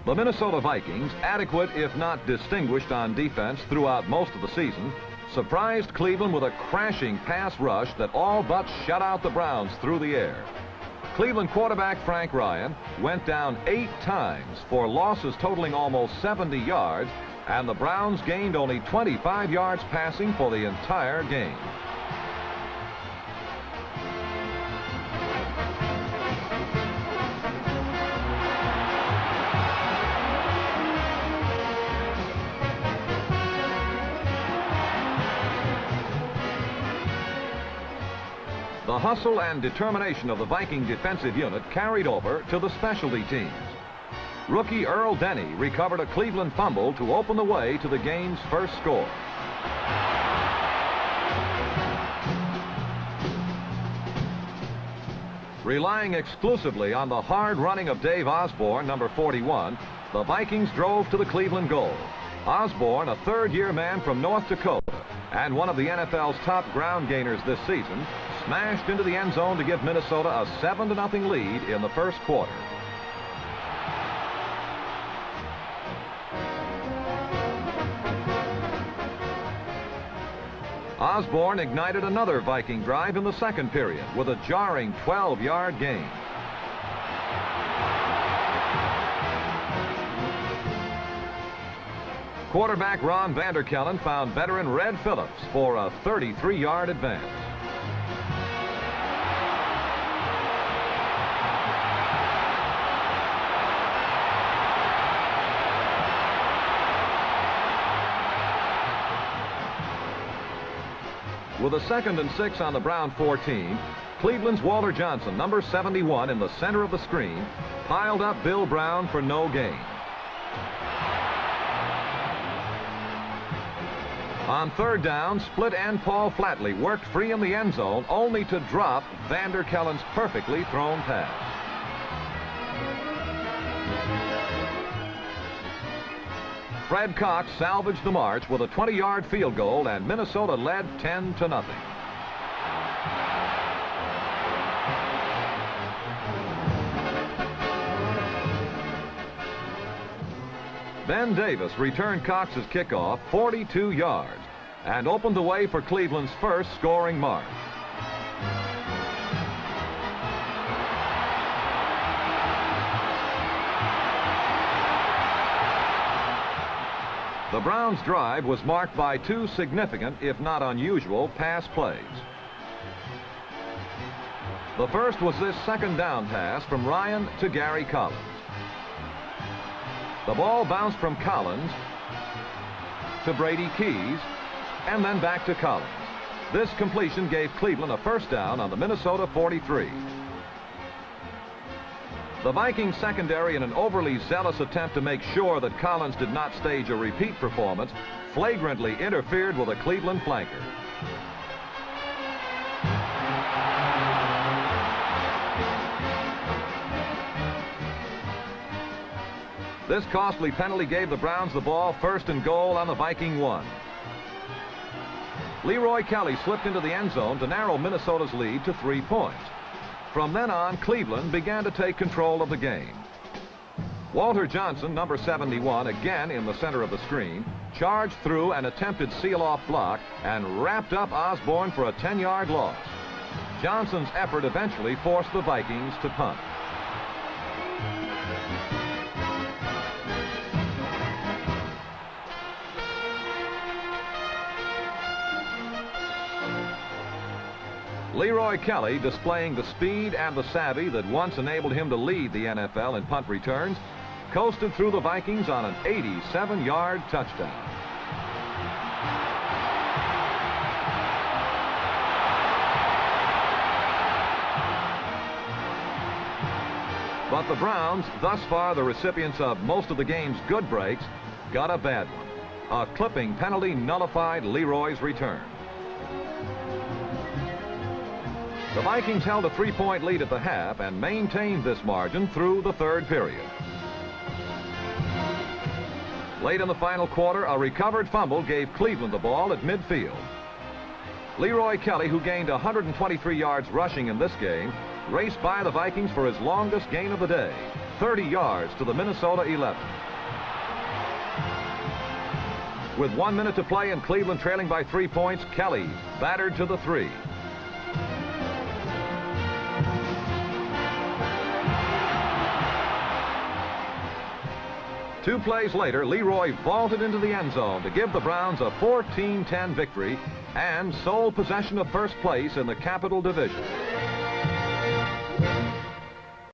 The Minnesota Vikings, adequate if not distinguished on defense throughout most of the season, surprised Cleveland with a crashing pass rush that all but shut out the Browns through the air. Cleveland quarterback Frank Ryan went down 8 times for losses totaling almost 70 yards, and the Browns gained only 25 yards passing for the entire game. The hustle and determination of the Viking defensive unit carried over to the specialty teams. Rookie Earl Denny recovered a Cleveland fumble to open the way to the game's first score. Relying exclusively on the hard running of Dave Osborne, number 41, the Vikings drove to the Cleveland goal. Osborne, a third-year man from North Dakota and one of the NFL's top ground gainers this season, smashed into the end zone to give Minnesota a 7-0 lead in the first quarter. Osborne ignited another Viking drive in the second period with a jarring 12-yard gain. Quarterback Ron Vanderkellen found veteran Red Phillips for a 33-yard advance. With a 2nd and 6 on the Brown 14, Cleveland's Walter Johnson, number 71, in the center of the screen, piled up Bill Brown for no gain. On third down, split end Paul Flatley worked free in the end zone, only to drop Vanderkellen's perfectly thrown pass. Fred Cox salvaged the march with a 20-yard field goal, and Minnesota led 10-0. Ben Davis returned Cox's kickoff 42 yards and opened the way for Cleveland's first scoring march. The Browns' drive was marked by 2 significant, if not unusual, pass plays. The first was this second down pass from Ryan to Gary Collins. The ball bounced from Collins to Brady Keys and then back to Collins. This completion gave Cleveland a first down on the Minnesota 43. The Vikings secondary, in an overly zealous attempt to make sure that Collins did not stage a repeat performance, flagrantly interfered with a Cleveland flanker. This costly penalty gave the Browns the ball, 1st and goal on the Viking 1. Leroy Kelly slipped into the end zone to narrow Minnesota's lead to 3 points. From then on, Cleveland began to take control of the game. Walter Johnson, number 71, again in the center of the screen, charged through an attempted seal-off block and wrapped up Osborne for a 10-yard loss. Johnson's effort eventually forced the Vikings to punt. Leroy Kelly, displaying the speed and the savvy that once enabled him to lead the NFL in punt returns, coasted through the Vikings on an 87-yard touchdown. But the Browns, thus far the recipients of most of the game's good breaks, got a bad one. A clipping penalty nullified Leroy's return. The Vikings held a 3-point lead at the half and maintained this margin through the third period. Late in the final quarter, a recovered fumble gave Cleveland the ball at midfield. Leroy Kelly, who gained 123 yards rushing in this game, raced by the Vikings for his longest gain of the day. 30 yards to the Minnesota 11. With 1 minute to play and Cleveland trailing by 3 points, Kelly battered to the 3. Two plays later, Leroy vaulted into the end zone to give the Browns a 14-10 victory and sole possession of first place in the Capital Division.